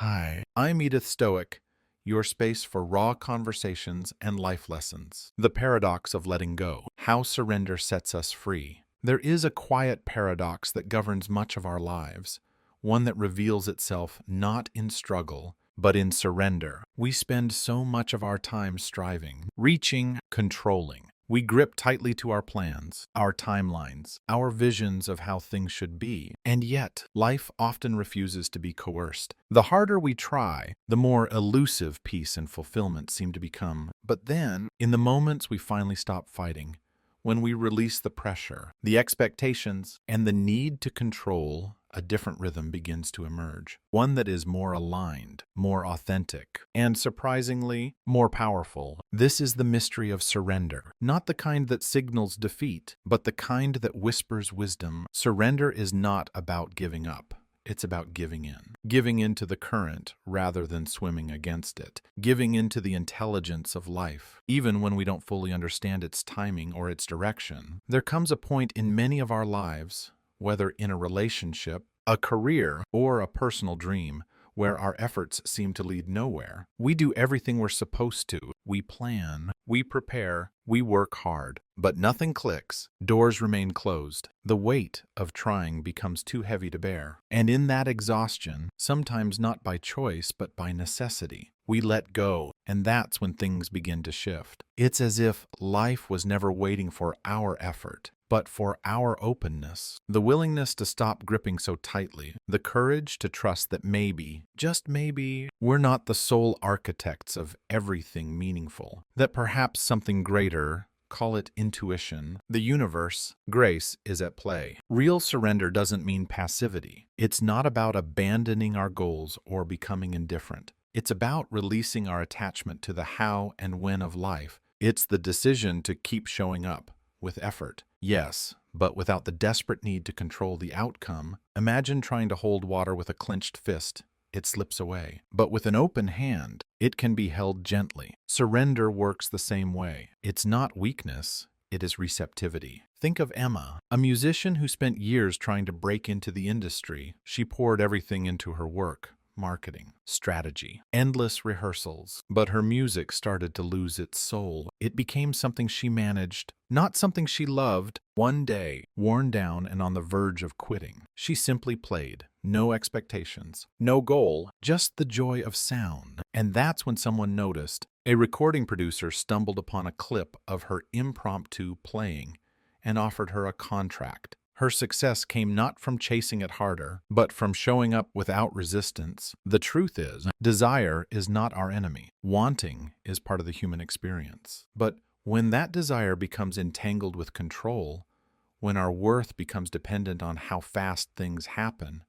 Hi, I'm Edith Stoic, your space for raw conversations and life lessons. The paradox of letting go, how surrender sets us free. There is a quiet paradox that governs much of our lives, one that reveals itself not in struggle, but in surrender. We spend so much of our time striving, reaching, controlling. We grip tightly to our plans, our timelines, our visions of how things should be, and yet life often refuses to be coerced. The harder we try, the more elusive peace and fulfillment seem to become. But then, in the moments we finally stop fighting, when we release the pressure, the expectations, and the need to control, a different rhythm begins to emerge. One that is more aligned, more authentic, and surprisingly, more powerful. This is the mystery of surrender. Not the kind that signals defeat, but the kind that whispers wisdom. Surrender is not about giving up. It's about giving in. Giving into the current rather than swimming against it. Giving into the intelligence of life, even when we don't fully understand its timing or its direction. There comes a point in many of our lives, whether in a relationship, a career, or a personal dream, where our efforts seem to lead nowhere. We do everything we're supposed to. We plan, we prepare, we work hard, but nothing clicks. Doors remain closed. The weight of trying becomes too heavy to bear. And in that exhaustion, sometimes not by choice but by necessity, we let go, and that's when things begin to shift. It's as if life was never waiting for our effort, but for our openness, the willingness to stop gripping so tightly, the courage to trust that maybe, just maybe, we're not the sole architects of everything meaningful, that perhaps something greater, call it intuition, the universe, grace, is at play. Real surrender doesn't mean passivity. It's not about abandoning our goals or becoming indifferent. It's about releasing our attachment to the how and when of life. It's the decision to keep showing up, with effort, yes, but without the desperate need to control the outcome. Imagine trying to hold water with a clenched fist. It slips away. But with an open hand, it can be held gently. Surrender works the same way. It's not weakness, it is receptivity. Think of Emma, a musician who spent years trying to break into the industry. She poured everything into her work. Marketing, strategy, endless rehearsals. But her music started to lose its soul. It became something she managed, not something she loved. One day, worn down and on the verge of quitting, she simply played. No expectations, no goal, just the joy of sound. And that's when someone noticed. A recording producer stumbled upon a clip of her impromptu playing and offered her a contract. Her success came not from chasing it harder, but from showing up without resistance. The truth is, desire is not our enemy. Wanting is part of the human experience. But when that desire becomes entangled with control, when our worth becomes dependent on how fast things happen,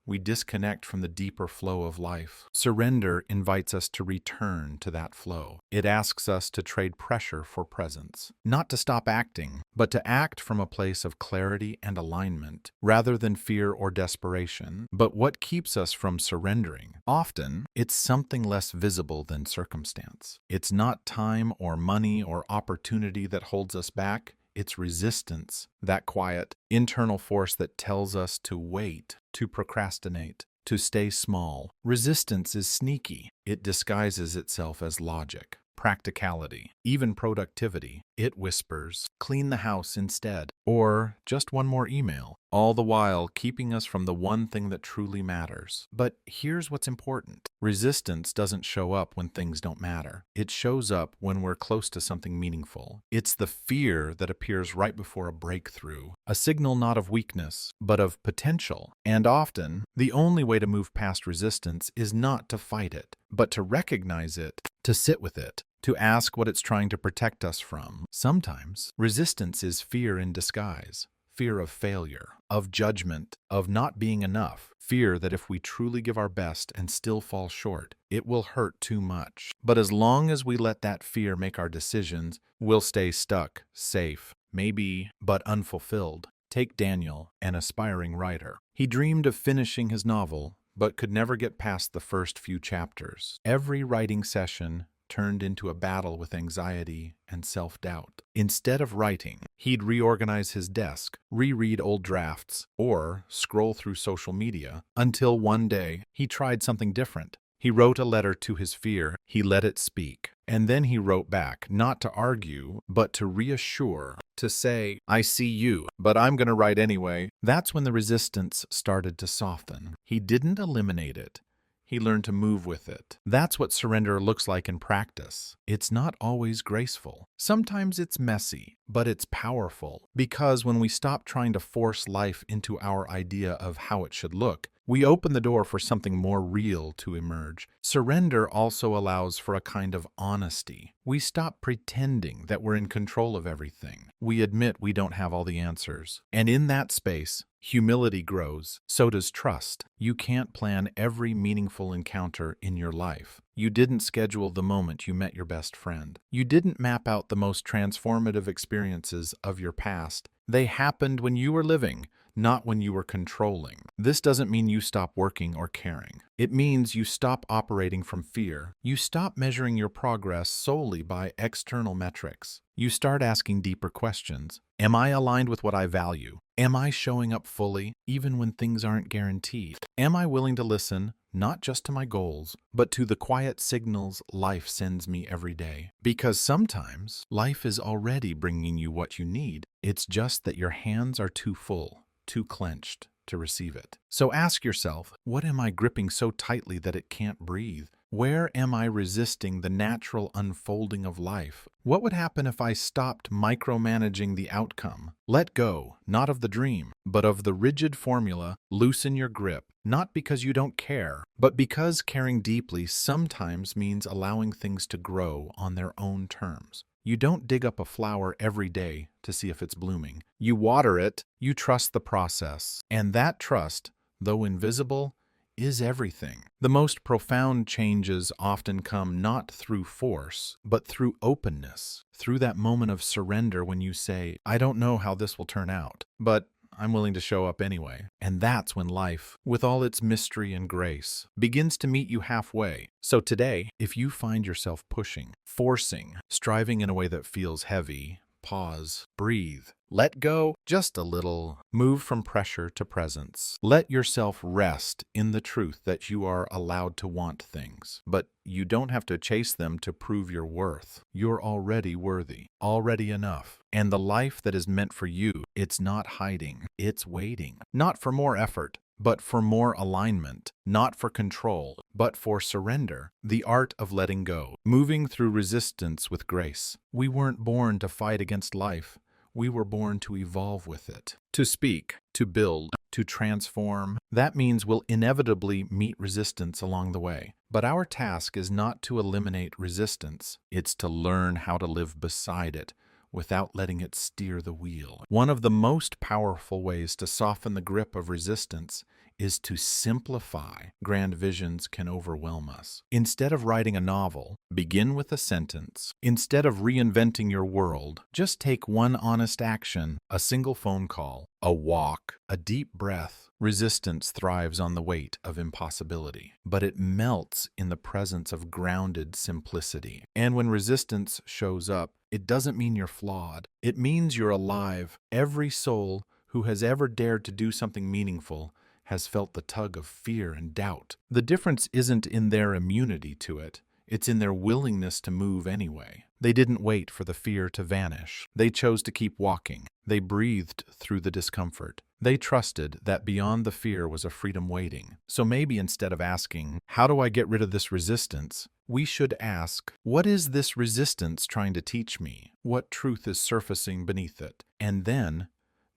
we disconnect from the deeper flow of life. Surrender invites us to return to that flow. It asks us to trade pressure for presence, not to stop acting, but to act from a place of clarity and alignment, rather than fear or desperation. But what keeps us from surrendering? Often, it's something less visible than circumstance. It's not time or money or opportunity that holds us back. It's resistance, that quiet, internal force that tells us to wait, to procrastinate, to stay small. Resistance is sneaky. It disguises itself as logic, practicality, even productivity. It whispers, clean the house instead, or just one more email, all the while keeping us from the one thing that truly matters. But here's what's important. Resistance doesn't show up when things don't matter. It shows up when we're close to something meaningful. It's the fear that appears right before a breakthrough, a signal not of weakness, but of potential. And often, the only way to move past resistance is not to fight it, but to recognize it, to sit with it, to ask what it's trying to protect us from. Sometimes, resistance is fear in disguise. Fear of failure, of judgment, of not being enough. Fear that if we truly give our best and still fall short, it will hurt too much. But as long as we let that fear make our decisions, we'll stay stuck, safe, maybe, but unfulfilled. Take Daniel, an aspiring writer. He dreamed of finishing his novel, but could never get past the first few chapters. Every writing session turned into a battle with anxiety and self-doubt. Instead of writing, he'd reorganize his desk, reread old drafts, or scroll through social media until one day he tried something different. He wrote a letter to his fear. He let it speak. And then he wrote back, not to argue, but to reassure, to say, I see you, but I'm going to write anyway. That's when the resistance started to soften. He didn't eliminate it. He learned to move with it. That's what surrender looks like in practice. It's not always graceful. Sometimes it's messy, but it's powerful. Because when we stop trying to force life into our idea of how it should look, we open the door for something more real to emerge. Surrender also allows for a kind of honesty. We stop pretending that we're in control of everything. We admit we don't have all the answers. And in that space, humility grows. So does trust. You can't plan every meaningful encounter in your life. You didn't schedule the moment you met your best friend. You didn't map out the most transformative experiences of your past. They happened when you were living, not when you were controlling. This doesn't mean you stop working or caring. It means you stop operating from fear. You stop measuring your progress solely by external metrics. You start asking deeper questions. Am I aligned with what I value? Am I showing up fully, even when things aren't guaranteed? Am I willing to listen, not just to my goals, but to the quiet signals life sends me every day? Because sometimes life is already bringing you what you need. It's just that your hands are too full, too clenched to receive it. So ask yourself, what am I gripping so tightly that it can't breathe? Where am I resisting the natural unfolding of life? What would happen if I stopped micromanaging the outcome? Let go, not of the dream, but of the rigid formula. Loosen your grip, not because you don't care, but because caring deeply sometimes means allowing things to grow on their own terms. You don't dig up a flower every day to see if it's blooming. You water it, you trust the process. And that trust, though invisible, is everything. The most profound changes often come not through force, but through openness, through that moment of surrender when you say, I don't know how this will turn out, but I'm willing to show up anyway. And that's when life, with all its mystery and grace, begins to meet you halfway. So today, if you find yourself pushing, forcing, striving in a way that feels heavy, pause, breathe, let go just a little, move from pressure to presence. Let yourself rest in the truth that you are allowed to want things, but you don't have to chase them to prove your worth. You're already worthy, already enough. And the life that is meant for you, it's not hiding, it's waiting. Not for more effort, but for more alignment, not for control, but for surrender, the art of letting go, moving through resistance with grace. We weren't born to fight against life. We were born to evolve with it, to speak, to build, to transform. That means we'll inevitably meet resistance along the way. But our task is not to eliminate resistance. It's to learn how to live beside it, without letting it steer the wheel. One of the most powerful ways to soften the grip of resistance is to simplify. Grand visions can overwhelm us. Instead of writing a novel, begin with a sentence. Instead of reinventing your world, just take one honest action, a single phone call, a walk, a deep breath. Resistance thrives on the weight of impossibility, but it melts in the presence of grounded simplicity. And when resistance shows up, it doesn't mean you're flawed. It means you're alive. Every soul who has ever dared to do something meaningful has felt the tug of fear and doubt. The difference isn't in their immunity to it. It's in their willingness to move anyway. They didn't wait for the fear to vanish. They chose to keep walking. They breathed through the discomfort. They trusted that beyond the fear was a freedom waiting. So maybe instead of asking, how do I get rid of this resistance? We should ask, what is this resistance trying to teach me? What truth is surfacing beneath it? And then,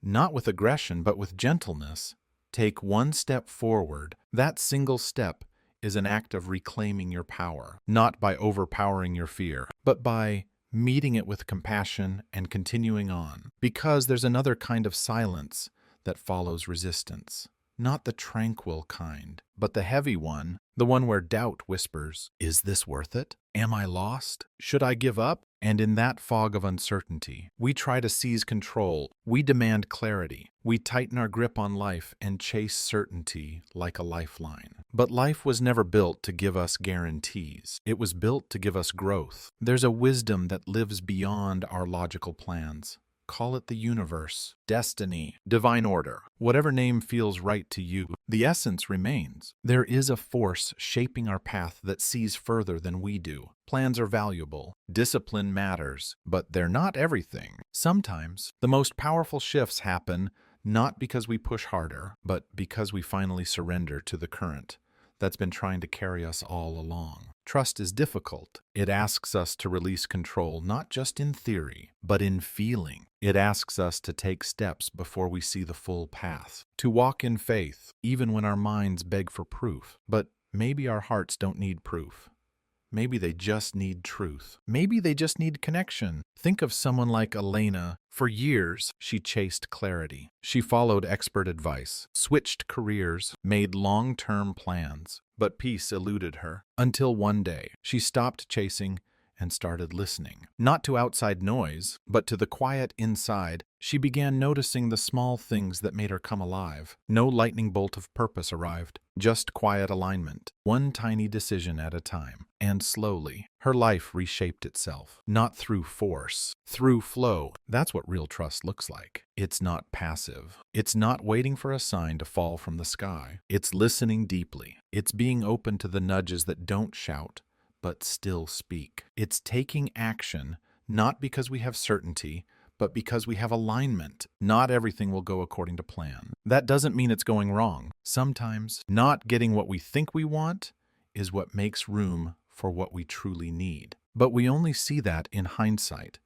not with aggression, but with gentleness, take one step forward. That single step is an act of reclaiming your power, not by overpowering your fear, but by meeting it with compassion and continuing on. Because there's another kind of silence that follows resistance. Not the tranquil kind, but the heavy one, the one where doubt whispers, is this worth it? Am I lost? Should I give up? And in that fog of uncertainty, we try to seize control. We demand clarity. We tighten our grip on life and chase certainty like a lifeline. But life was never built to give us guarantees. It was built to give us growth. There's a wisdom that lives beyond our logical plans. call it the universe, destiny, divine order, whatever name feels right to you, the essence remains. There is a force shaping our path that sees further than we do. Plans are valuable, discipline matters, but they're not everything. Sometimes the most powerful shifts happen not because we push harder, but because we finally surrender to the current that's been trying to carry us all along. Trust is difficult. It asks us to release control, not just in theory, but in feeling. It asks us to take steps before we see the full path, to walk in faith, even when our minds beg for proof. But maybe our hearts don't need proof. Maybe they just need truth. Maybe they just need connection. Think of someone like Elena. For years, she chased clarity. She followed expert advice, switched careers, made long-term plans, but peace eluded her. Until one day, she stopped chasing and started listening. Not to outside noise, but to the quiet inside. She began noticing the small things that made her come alive. No lightning bolt of purpose arrived, just quiet alignment, one tiny decision at a time. And slowly, her life reshaped itself. Not through force, through flow. That's what real trust looks like. It's not passive. It's not waiting for a sign to fall from the sky. It's listening deeply. It's being open to the nudges that don't shout, but still speak. It's taking action, not because we have certainty, but because we have alignment. Not everything will go according to plan. That doesn't mean it's going wrong. Sometimes, not getting what we think we want is what makes room for what we truly need. But we only see that in hindsight,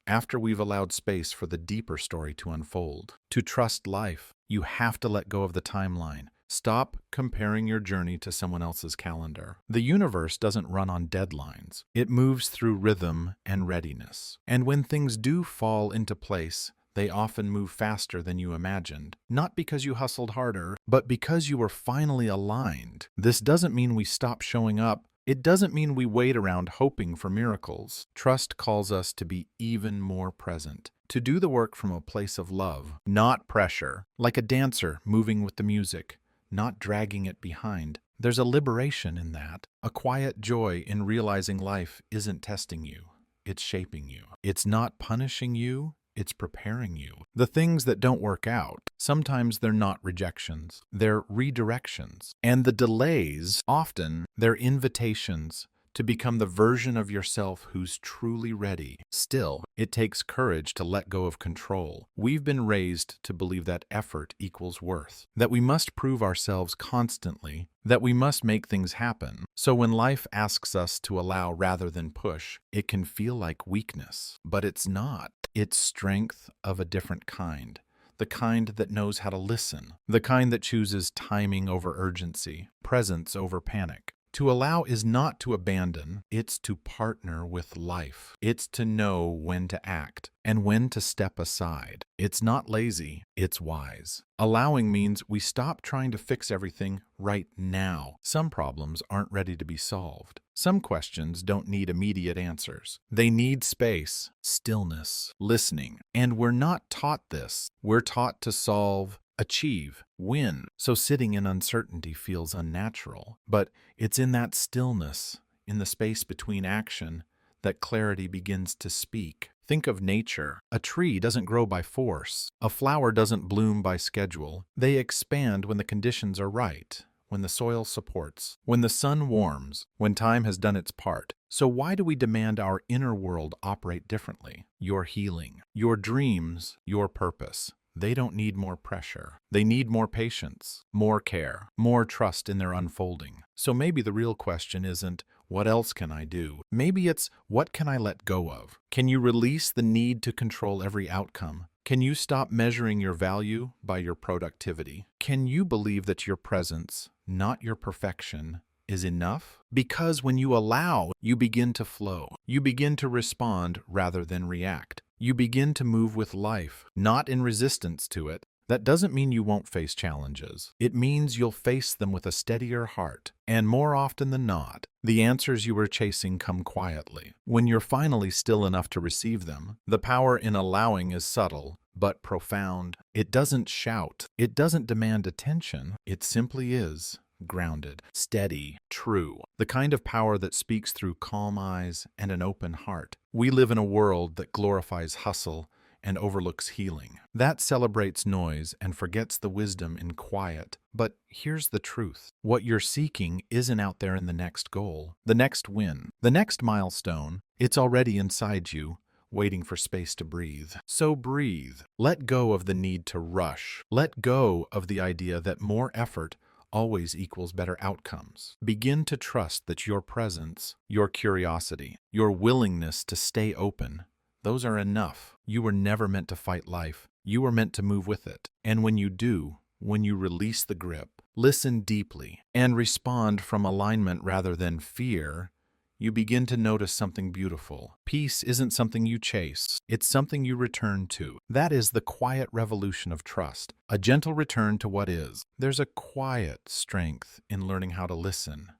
after we've allowed space for the deeper story to unfold. To trust life, you have to let go of the timeline. Stop comparing your journey to someone else's calendar. The universe doesn't run on deadlines. It moves through rhythm and readiness. And when things do fall into place, they often move faster than you imagined. Not because you hustled harder, but because you were finally aligned. This doesn't mean we stop showing up. It doesn't mean we wait around hoping for miracles. Trust calls us to be even more present, to do the work from a place of love, not pressure, like a dancer moving with the music, not dragging it behind. There's a liberation in that, a quiet joy in realizing life isn't testing you, it's shaping you. It's not punishing you, it's preparing you. The things that don't work out, sometimes they're not rejections, they're redirections. And the delays, often, they're invitations to become the version of yourself who's truly ready. Still, it takes courage to let go of control. We've been raised to believe that effort equals worth, that we must prove ourselves constantly, that we must make things happen. So when life asks us to allow rather than push, it can feel like weakness. But it's not. It's strength of a different kind. The kind that knows how to listen. The kind that chooses timing over urgency, presence over panic. To allow is not to abandon, it's to partner with life. It's to know when to act and when to step aside. It's not lazy, it's wise. Allowing means we stop trying to fix everything right now. Some problems aren't ready to be solved. Some questions don't need immediate answers. They need space, stillness, listening. And we're not taught this. We're taught to solve, achieve, win. So sitting in uncertainty feels unnatural. But it's in that stillness, in the space between action, that clarity begins to speak. Think of nature. A tree doesn't grow by force. A flower doesn't bloom by schedule. They expand when the conditions are right, when the soil supports, when the sun warms, when time has done its part. So why do we demand our inner world operate differently? Your healing, your dreams, your purpose. They don't need more pressure. They need more patience, more care, more trust in their unfolding. So maybe the real question isn't, what else can I do? Maybe it's, what can I let go of? Can you release the need to control every outcome? Can you stop measuring your value by your productivity? Can you believe that your presence, not your perfection, is enough? Because when you allow, you begin to flow. You begin to respond rather than react. You begin to move with life, not in resistance to it. That doesn't mean you won't face challenges. It means you'll face them with a steadier heart. And more often than not, the answers you were chasing come quietly. When you're finally still enough to receive them, the power in allowing is subtle, but profound. It doesn't shout. It doesn't demand attention. It simply is. Grounded, steady, true. The kind of power that speaks through calm eyes and an open heart. We live in a world that glorifies hustle and overlooks healing. That celebrates noise and forgets the wisdom in quiet. But here's the truth. What you're seeking isn't out there in the next goal, the next win, the next milestone. It's already inside you, waiting for space to breathe. So breathe. Let go of the need to rush. Let go of the idea that more effort always equals better outcomes. Begin to trust that your presence, your curiosity, your willingness to stay open, those are enough. You were never meant to fight life. You were meant to move with it. And when you do, when you release the grip, listen deeply, and respond from alignment rather than fear, you begin to notice something beautiful. Peace isn't something you chase. It's something you return to. That is the quiet revolution of trust, a gentle return to what is. There's a quiet strength in learning how to listen,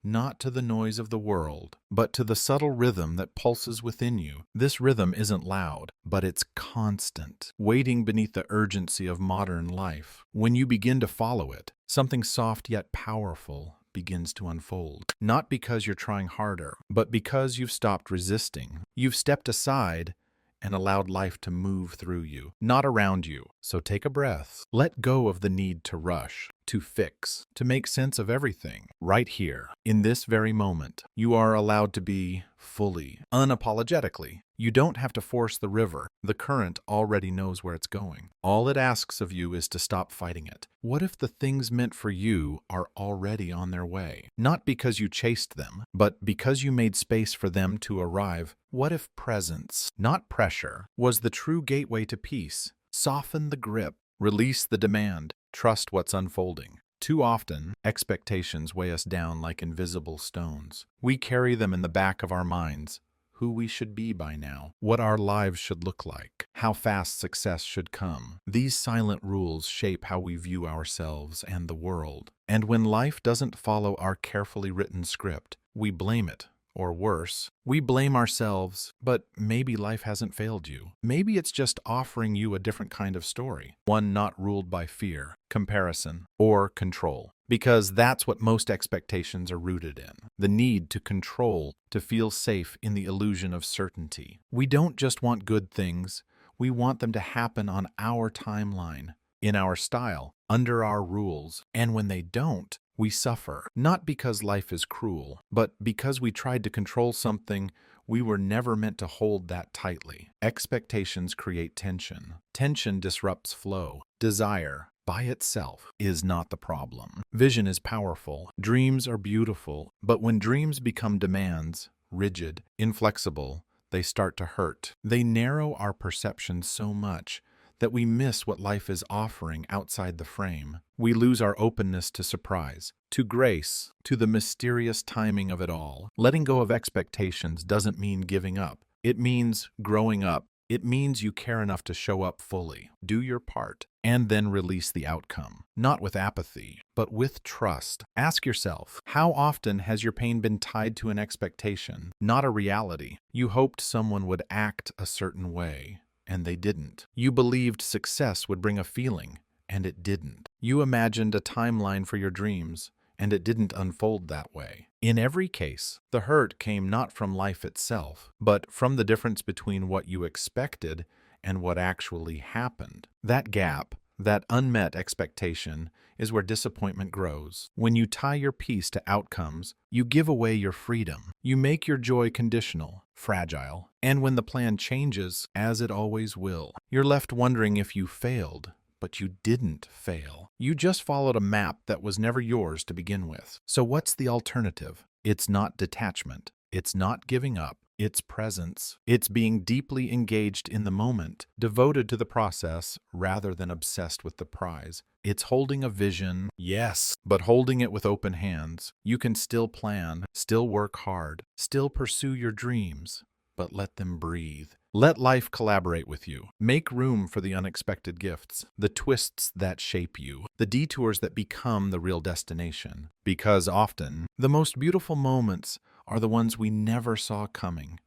not to the noise of the world, but to the subtle rhythm that pulses within you. This rhythm isn't loud, but it's constant, waiting beneath the urgency of modern life. When you begin to follow it, something soft yet powerful begins to unfold. Not because you're trying harder, but because you've stopped resisting. You've stepped aside and allowed life to move through you, not around you. So take a breath. Let go of the need to rush, to fix, to make sense of everything. Right here, in this very moment, you are allowed to be fully, unapologetically. You don't have to force the river. The current already knows where it's going. All it asks of you is to stop fighting it. What if the things meant for you are already on their way? Not because you chased them, but because you made space for them to arrive. What if presence, not pressure, was the true gateway to peace? Soften the grip, release the demand, trust what's unfolding. Too often, expectations weigh us down like invisible stones. We carry them in the back of our minds. Who we should be by now, what our lives should look like, how fast success should come. These silent rules shape how we view ourselves and the world. And when life doesn't follow our carefully written script, we blame it. Or worse, we blame ourselves, but maybe life hasn't failed you. Maybe it's just offering you a different kind of story, one not ruled by fear, comparison, or control. Because that's what most expectations are rooted in. The need to control, to feel safe in the illusion of certainty. We don't just want good things, we want them to happen on our timeline, in our style, under our rules. And when they don't, we suffer, not because life is cruel, but because we tried to control something we were never meant to hold that tightly. Expectations create tension. Tension disrupts flow. Desire, by itself, is not the problem. Vision is powerful. Dreams are beautiful. But when dreams become demands, rigid, inflexible, they start to hurt. They narrow our perception so much that we miss what life is offering outside the frame. We lose our openness to surprise, to grace, to the mysterious timing of it all. Letting go of expectations doesn't mean giving up. It means growing up. It means you care enough to show up fully, do your part, and then release the outcome. Not with apathy, but with trust. Ask yourself, how often has your pain been tied to an expectation, not a reality? You hoped someone would act a certain way, and they didn't. You believed success would bring a feeling, and it didn't. You imagined a timeline for your dreams, and it didn't unfold that way. In every case, the hurt came not from life itself, but from the difference between what you expected and what actually happened. That gap, that unmet expectation, is where disappointment grows. When you tie your peace to outcomes, you give away your freedom. You make your joy conditional, fragile, and when the plan changes, as it always will, you're left wondering if you failed. But you didn't fail. You just followed a map that was never yours to begin with. So what's the alternative? It's not detachment. It's not giving up. It's presence. It's being deeply engaged in the moment, devoted to the process rather than obsessed with the prize. It's holding a vision, yes, but holding it with open hands. You can still plan, still work hard, still pursue your dreams, but let them breathe. Let life collaborate with you. Make room for the unexpected gifts, the twists that shape you, the detours that become the real destination. Because often, the most beautiful moments are the ones we never saw coming,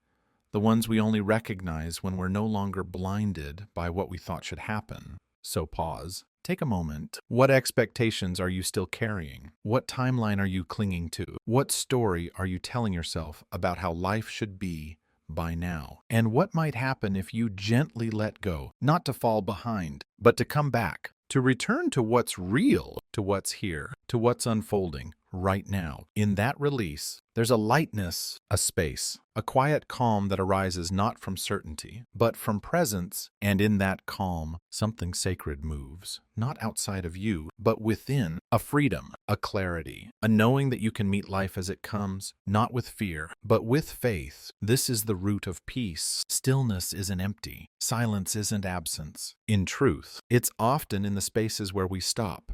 the ones we only recognize when we're no longer blinded by what we thought should happen. So pause. Take a moment. What expectations are you still carrying? What timeline are you clinging to? What story are you telling yourself about how life should be by now. And what might happen if you gently let go, not to fall behind, but to come back, to return to what's real, to what's here, to what's unfolding right now. In that release, there's a lightness, a space, a quiet calm that arises not from certainty, but from presence, and in that calm, something sacred moves, not outside of you, but within, a freedom, a clarity, a knowing that you can meet life as it comes, not with fear, but with faith. This is the root of peace. Stillness isn't empty. Silence isn't absence. In truth, it's often in the spaces where we stop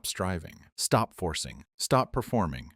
striving, stop forcing, stop performing,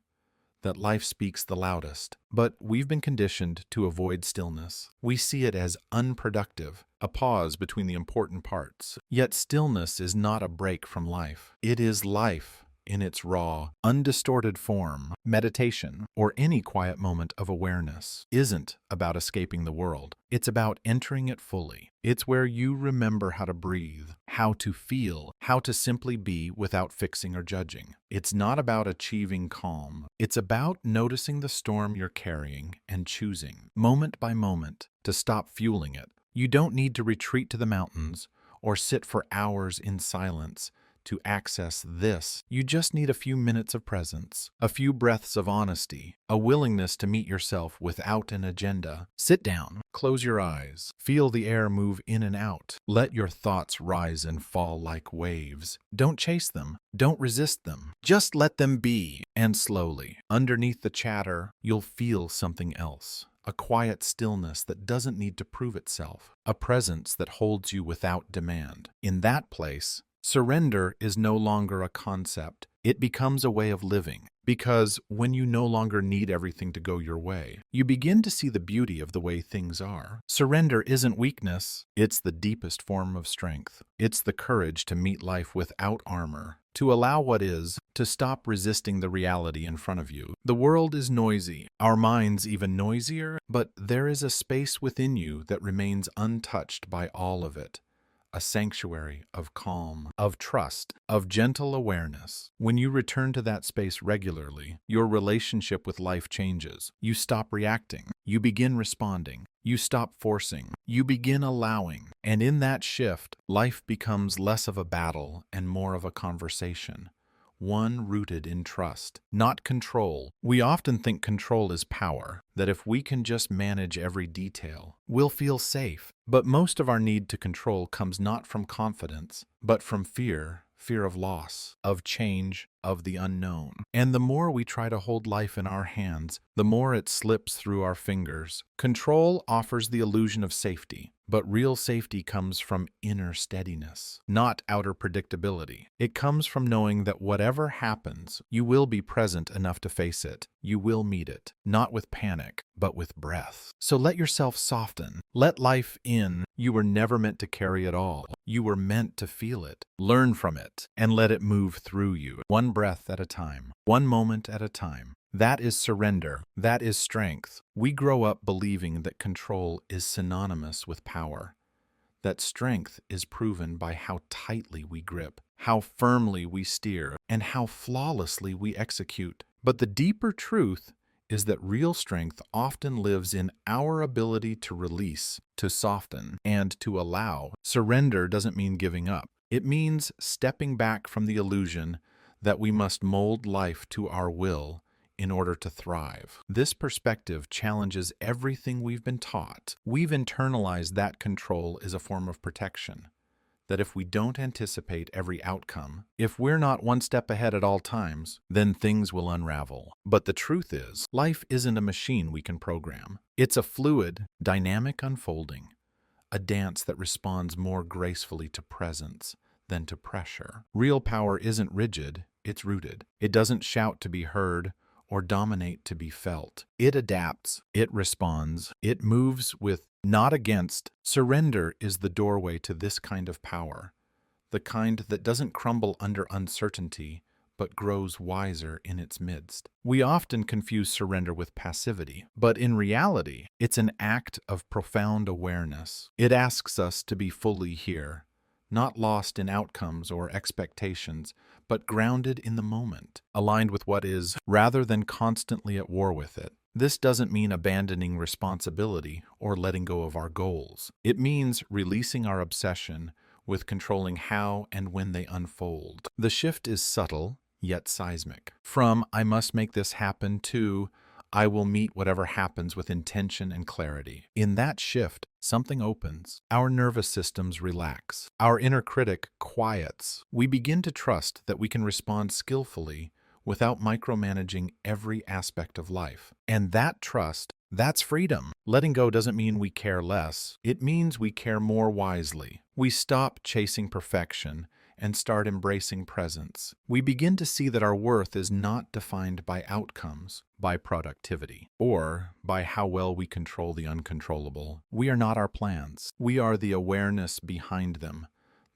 that life speaks the loudest. But we've been conditioned to avoid stillness. We see it as unproductive, a pause between the important parts. Yet stillness is not a break from life. It is life in its raw, undistorted form. Meditation, or any quiet moment of awareness, isn't about escaping the world. It's about entering it fully. It's where you remember how to breathe, how to feel, how to simply be without fixing or judging. It's not about achieving calm. It's about noticing the storm you're carrying and choosing, moment by moment, to stop fueling it. You don't need to retreat to the mountains or sit for hours in silence to access this. You just need a few minutes of presence, a few breaths of honesty, a willingness to meet yourself without an agenda. Sit down, close your eyes, feel the air move in and out. Let your thoughts rise and fall like waves. Don't chase them, don't resist them. Just let them be. And slowly, underneath the chatter, you'll feel something else. A quiet stillness that doesn't need to prove itself. A presence that holds you without demand. In that place, surrender is no longer a concept. It becomes a way of living. Because when you no longer need everything to go your way, you begin to see the beauty of the way things are. Surrender isn't weakness. It's the deepest form of strength. It's the courage to meet life without armor, to allow what is, to stop resisting the reality in front of you. The world is noisy, our minds even noisier, but there is a space within you that remains untouched by all of it. A sanctuary of calm, of trust, of gentle awareness. When you return to that space regularly, your relationship with life changes. You stop reacting. You begin responding. You stop forcing. You begin allowing. And in that shift, life becomes less of a battle and more of a conversation. One rooted in trust, not control. We often think control is power, that if we can just manage every detail, we'll feel safe. But most of our need to control comes not from confidence, but from fear of loss, of change, of the unknown. And the more we try to hold life in our hands, the more it slips through our fingers. Control offers the illusion of safety, but real safety comes from inner steadiness, not outer predictability. It comes from knowing that whatever happens, you will be present enough to face it. You will meet it, not with panic, but with breath. So let yourself soften. Let life in. You were never meant to carry it all. You were meant to feel it, learn from it, and let it move through you, one breath at a time, one moment at a time. That is surrender. That is strength. We grow up believing that control is synonymous with power, that strength is proven by how tightly we grip, how firmly we steer, and how flawlessly we execute. But the deeper truth is that real strength often lives in our ability to release, to soften, and to allow. Surrender doesn't mean giving up. It means stepping back from the illusion that we must mold life to our will in order to thrive. This perspective challenges everything we've been taught. We've internalized that control is a form of protection, that if we don't anticipate every outcome, if we're not one step ahead at all times, then things will unravel. But the truth is, life isn't a machine we can program. It's a fluid, dynamic unfolding, a dance that responds more gracefully to presence than to pressure. Real power isn't rigid, it's rooted. It doesn't shout to be heard or dominate to be felt. It adapts, it responds, it moves with, not against. Surrender is the doorway to this kind of power, the kind that doesn't crumble under uncertainty, but grows wiser in its midst. We often confuse surrender with passivity, but in reality, it's an act of profound awareness. It asks us to be fully here, not lost in outcomes or expectations, but grounded in the moment, aligned with what is, rather than constantly at war with it. This doesn't mean abandoning responsibility or letting go of our goals. It means releasing our obsession with controlling how and when they unfold. The shift is subtle, yet seismic. From "I must make this happen" to "I will meet whatever happens with intention and clarity." In that shift, something opens. Our nervous systems relax. Our inner critic quiets. We begin to trust that we can respond skillfully without micromanaging every aspect of life. And that trust, that's freedom. Letting go doesn't mean we care less. It means we care more wisely. We stop chasing perfection and start embracing presence. We begin to see that our worth is not defined by outcomes, by productivity, or by how well we control the uncontrollable. We are not our plans. We are the awareness behind them,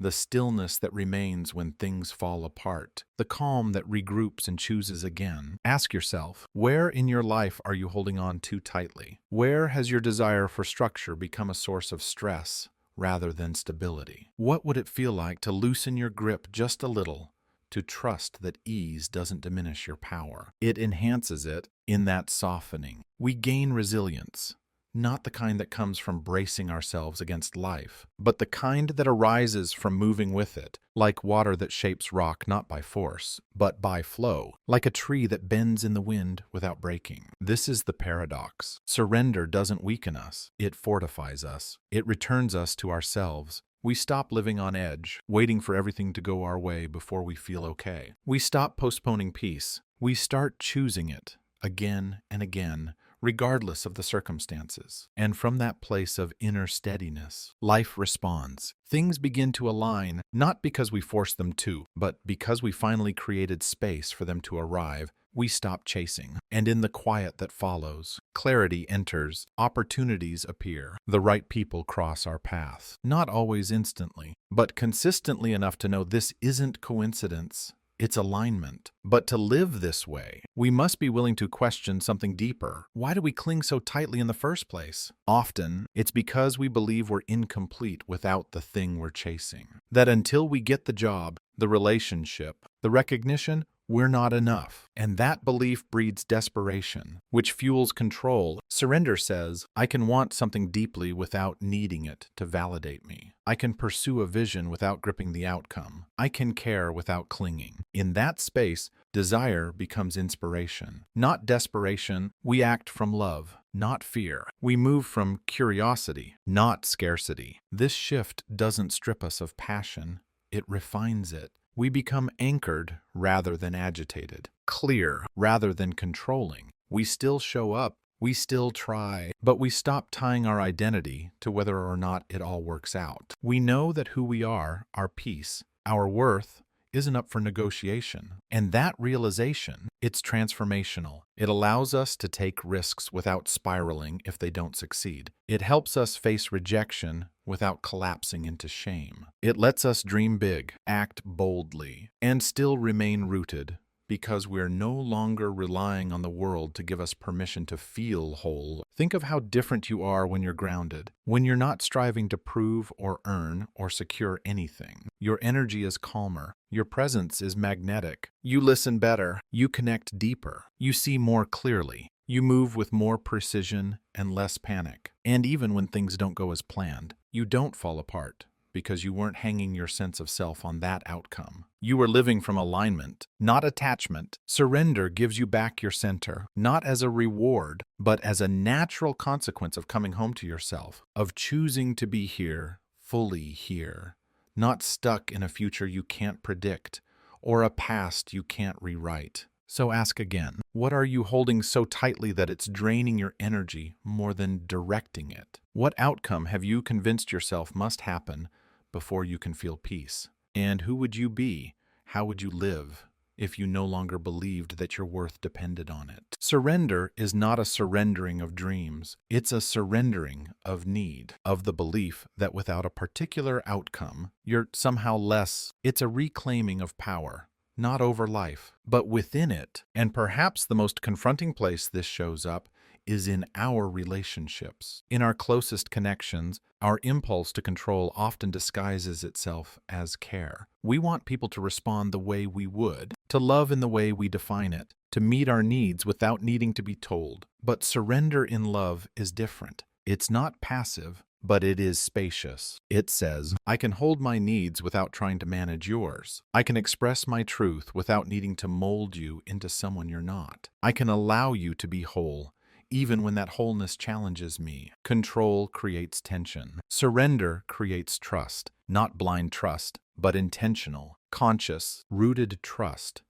the stillness that remains when things fall apart, the calm that regroups and chooses again. Ask yourself, where in your life are you holding on too tightly? Where has your desire for structure become a source of stress rather than stability? What would it feel like to loosen your grip just a little, to trust that ease doesn't diminish your power? It enhances it. In that softening, we gain resilience. Not the kind that comes from bracing ourselves against life, but the kind that arises from moving with it, like water that shapes rock not by force, but by flow, like a tree that bends in the wind without breaking. This is the paradox. Surrender doesn't weaken us, it fortifies us. It returns us to ourselves. We stop living on edge, waiting for everything to go our way before we feel okay. We stop postponing peace. We start choosing it again and again, regardless of the circumstances. And from that place of inner steadiness, life responds. Things begin to align, not because we forced them to, but because we finally created space for them to arrive. We stop chasing. And in the quiet that follows, clarity enters, opportunities appear, the right people cross our path. Not always instantly, but consistently enough to know this isn't coincidence. It's alignment. But to live this way, we must be willing to question something deeper. Why do we cling so tightly in the first place? Often, it's because we believe we're incomplete without the thing we're chasing. That until we get the job, the relationship, the recognition, we're not enough. And that belief breeds desperation, which fuels control. Surrender says, I can want something deeply without needing it to validate me. I can pursue a vision without gripping the outcome. I can care without clinging. In that space, desire becomes inspiration. Not desperation, we act from love, not fear. We move from curiosity, not scarcity. This shift doesn't strip us of passion, it refines it. We become anchored rather than agitated, clear rather than controlling. We still show up, we still try, but we stop tying our identity to whether or not it all works out. We know that who we are, our peace, our worth, isn't up for negotiation. And that realization, it's transformational. It allows us to take risks without spiraling if they don't succeed. It helps us face rejection without collapsing into shame. It lets us dream big, act boldly, and still remain rooted, because we're no longer relying on the world to give us permission to feel whole. Think of how different you are when you're grounded, when you're not striving to prove or earn or secure anything. Your energy is calmer. Your presence is magnetic. You listen better. You connect deeper. You see more clearly. You move with more precision and less panic. And even when things don't go as planned, you don't fall apart, because you weren't hanging your sense of self on that outcome. You were living from alignment, not attachment. Surrender gives you back your center, not as a reward, but as a natural consequence of coming home to yourself, of choosing to be here, fully here, not stuck in a future you can't predict or a past you can't rewrite. So ask again, what are you holding so tightly that it's draining your energy more than directing it? What outcome have you convinced yourself must happen before you can feel peace? And who would you be? How would you live if you no longer believed that your worth depended on it? Surrender is not a surrendering of dreams. It's a surrendering of need, of the belief that without a particular outcome, you're somehow less. It's a reclaiming of power, not over life, but within it. And perhaps the most confronting place this shows up is in our relationships. In our closest connections, our impulse to control often disguises itself as care. We want people to respond the way we would, to love in the way we define it, to meet our needs without needing to be told. But surrender in love is different. It's not passive, but it is spacious. It says, I can hold my needs without trying to manage yours. I can express my truth without needing to mold you into someone you're not. I can allow you to be whole, even when that wholeness challenges me. Control creates tension. Surrender creates trust. Not blind trust, but intentional, conscious, rooted trust.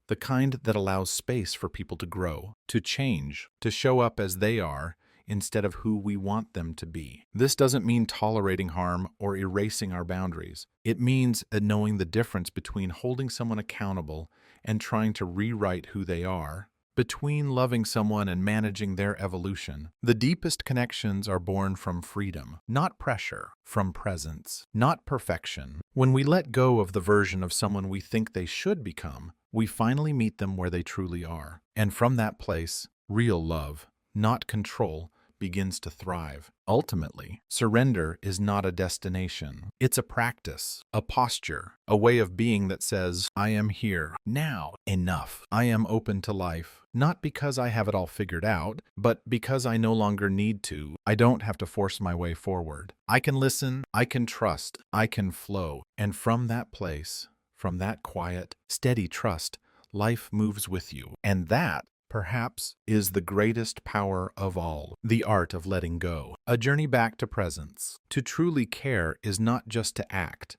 The kind that allows space for people to grow, to change, to show up as they are, instead of who we want them to be. This doesn't mean tolerating harm or erasing our boundaries. It means knowing the difference between holding someone accountable and trying to rewrite who they are, between loving someone and managing their evolution. The deepest connections are born from freedom, not pressure, from presence, not perfection. When we let go of the version of someone we think they should become, we finally meet them where they truly are. And from that place, real love, not control, begins to thrive. Ultimately, surrender is not a destination. It's a practice, a posture, a way of being that says, I am here, now, enough. I am open to life, not because I have it all figured out, but because I no longer need to. I don't have to force my way forward. I can listen, I can trust, I can flow. And from that place, from that quiet, steady trust, life moves with you. And that, perhaps, is the greatest power of all, the art of letting go. A journey back to presence. To truly care is not just to act.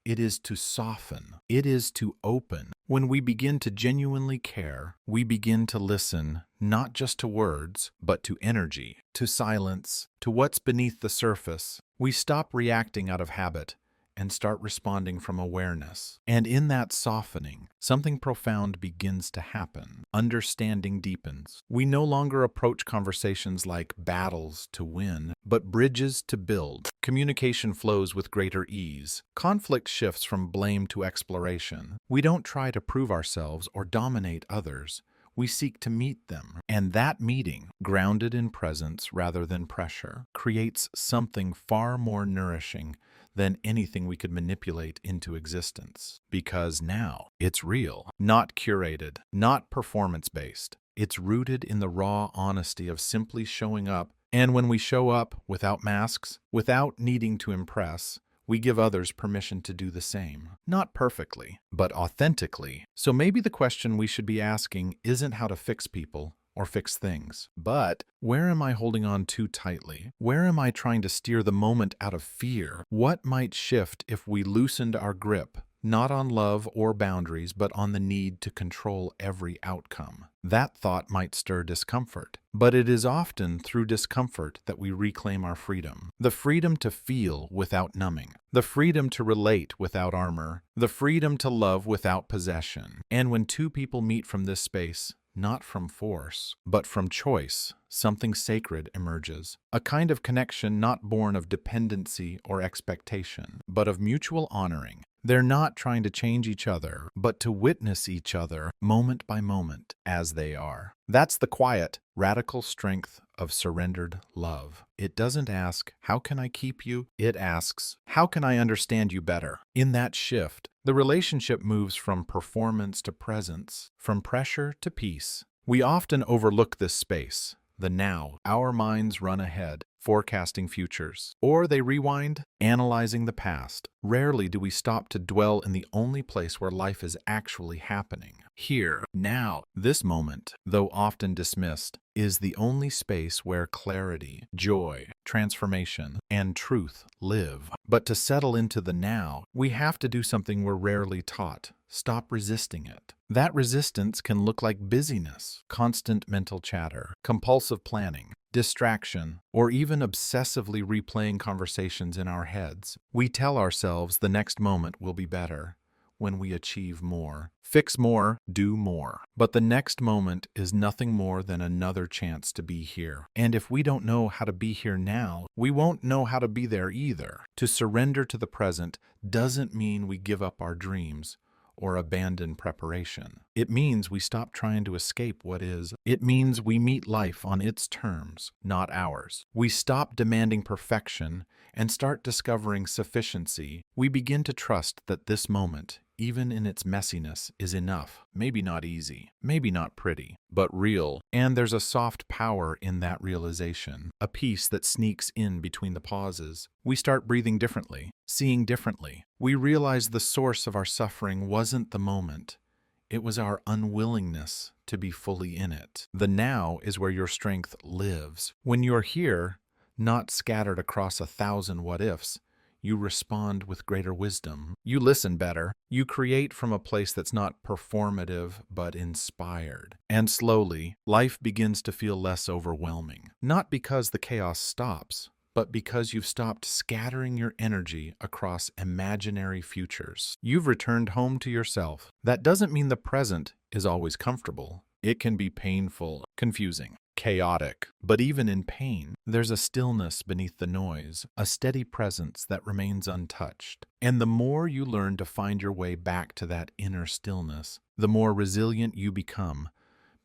It is to soften. It is to open. When we begin to genuinely care, we begin to listen, not just to words, but to energy, to silence, to what's beneath the surface. We stop reacting out of habit and start responding from awareness. And in that softening, something profound begins to happen. Understanding deepens. We no longer approach conversations like battles to win, but bridges to build. Communication flows with greater ease. Conflict shifts from blame to exploration. We don't try to prove ourselves or dominate others. We seek to meet them. And that meeting, grounded in presence rather than pressure, creates something far more nourishing than anything we could manipulate into existence. Because now it's real, not curated, not performance-based. It's rooted in the raw honesty of simply showing up. And when we show up without masks, without needing to impress, we give others permission to do the same. Not perfectly, but authentically. So maybe the question we should be asking isn't how to fix people or fix things, but where am I holding on too tightly? Where am I trying to steer the moment out of fear? What might shift if we loosened our grip, not on love or boundaries, but on the need to control every outcome? That thought might stir discomfort, but it is often through discomfort that we reclaim our freedom. The freedom to feel without numbing. The freedom to relate without armor. The freedom to love without possession. And when two people meet from this space, not from force, but from choice, something sacred emerges. A kind of connection not born of dependency or expectation, but of mutual honoring. They're not trying to change each other, but to witness each other moment by moment as they are. That's the quiet, radical strength of surrendered love. It doesn't ask, how can I keep you? It asks, how can I understand you better? In that shift, the relationship moves from performance to presence, from pressure to peace. We often overlook this space, the now. Our minds run ahead, forecasting futures, or they rewind, analyzing the past. Rarely do we stop to dwell in the only place where life is actually happening. Here, now, this moment, though often dismissed, is the only space where clarity, joy, transformation, and truth live. But to settle into the now, we have to do something we're rarely taught. Stop resisting it. That resistance can look like busyness, constant mental chatter, compulsive planning, distraction, or even obsessively replaying conversations in our heads. We tell ourselves the next moment will be better when we achieve more, fix more, do more. But the next moment is nothing more than another chance to be here. And if we don't know how to be here now, we won't know how to be there either. To surrender to the present doesn't mean we give up our dreams or abandon preparation. It means we stop trying to escape what is. It means we meet life on its terms, not ours. We stop demanding perfection and start discovering sufficiency. We begin to trust that this moment, even in its messiness, is enough. Maybe not easy, maybe not pretty, but real. And there's a soft power in that realization, a peace that sneaks in between the pauses. We start breathing differently, seeing differently. We realize the source of our suffering wasn't the moment. It was our unwillingness to be fully in it. The now is where your strength lives. When you're here, not scattered across 1,000 what-ifs, you respond with greater wisdom. You listen better. You create from a place that's not performative, but inspired. And slowly, life begins to feel less overwhelming. Not because the chaos stops, but because you've stopped scattering your energy across imaginary futures. You've returned home to yourself. That doesn't mean the present is always comfortable. It can be painful, confusing, chaotic. But even in pain, there's a stillness beneath the noise, a steady presence that remains untouched. And the more you learn to find your way back to that inner stillness, the more resilient you become,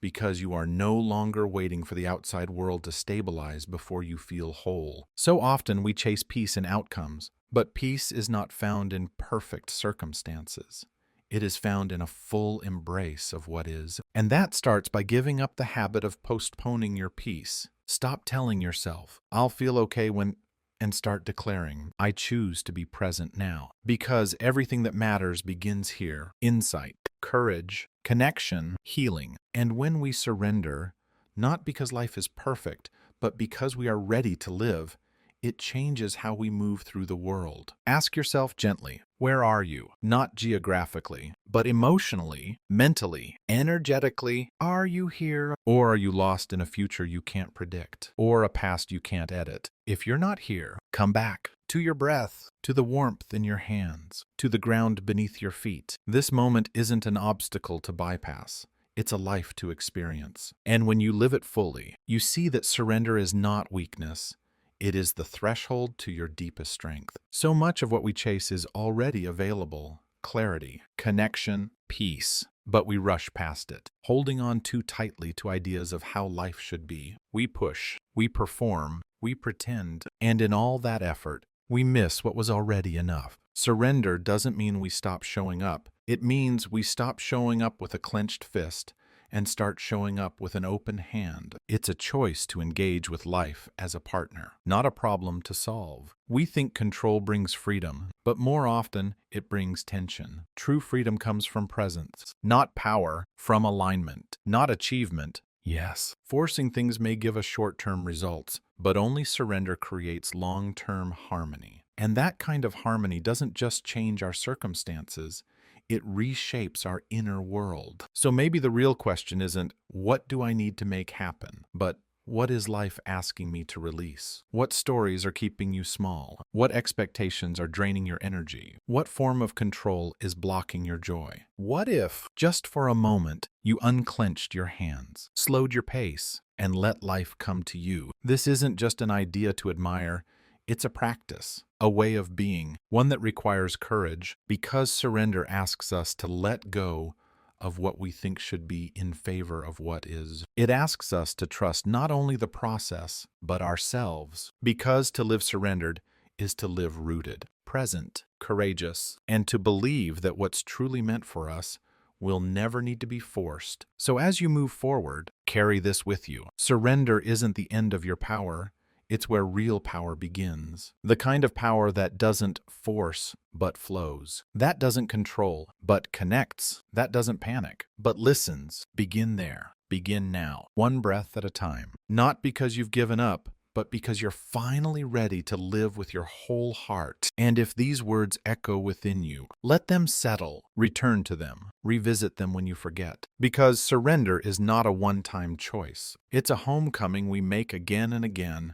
because you are no longer waiting for the outside world to stabilize before you feel whole. So often we chase peace in outcomes, but peace is not found in perfect circumstances. It is found in a full embrace of what is. And that starts by giving up the habit of postponing your peace. Stop telling yourself, I'll feel okay when, and start declaring, I choose to be present now. Because everything that matters begins here. Insight, courage, connection, healing. And when we surrender, not because life is perfect, but because we are ready to live, it changes how we move through the world. Ask yourself gently, where are you? Not geographically, but emotionally, mentally, energetically. Are you here? Or are you lost in a future you can't predict, or a past you can't edit? If you're not here, come back to your breath, to the warmth in your hands, to the ground beneath your feet. This moment isn't an obstacle to bypass. It's a life to experience. And when you live it fully, you see that surrender is not weakness. It is the threshold to your deepest strength. So much of what we chase is already available. Clarity, connection, peace. But we rush past it, holding on too tightly to ideas of how life should be. We push, we perform, we pretend, and in all that effort, we miss what was already enough. Surrender doesn't mean we stop showing up. It means we stop showing up with a clenched fist and start showing up with an open hand. It's a choice to engage with life as a partner, not a problem to solve. We think control brings freedom, but more often it brings tension. True freedom comes from presence, not power, from alignment, not achievement. Yes, forcing things may give us short-term results, but only surrender creates long-term harmony. And that kind of harmony doesn't just change our circumstances, it reshapes our inner world. So maybe the real question isn't, what do I need to make happen? But what is life asking me to release? What stories are keeping you small? What expectations are draining your energy? What form of control is blocking your joy? What if, just for a moment, you unclenched your hands, slowed your pace, and let life come to you? This isn't just an idea to admire. It's a practice, a way of being, one that requires courage, because surrender asks us to let go of what we think should be in favor of what is. It asks us to trust not only the process, but ourselves, because to live surrendered is to live rooted, present, courageous, and to believe that what's truly meant for us will never need to be forced. So as you move forward, carry this with you. Surrender isn't the end of your power. It's where real power begins. The kind of power that doesn't force, but flows. That doesn't control, but connects. That doesn't panic, but listens. Begin there. Begin now. One breath at a time. Not because you've given up, but because you're finally ready to live with your whole heart. And if these words echo within you, let them settle. Return to them. Revisit them when you forget. Because surrender is not a one-time choice. It's a homecoming we make again and again.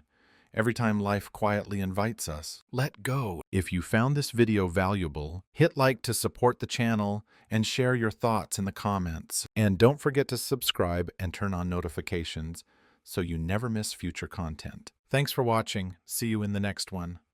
Every time life quietly invites us, let go. If you found this video valuable, hit like to support the channel and share your thoughts in the comments. And don't forget to subscribe and turn on notifications so you never miss future content. Thanks for watching. See you in the next one.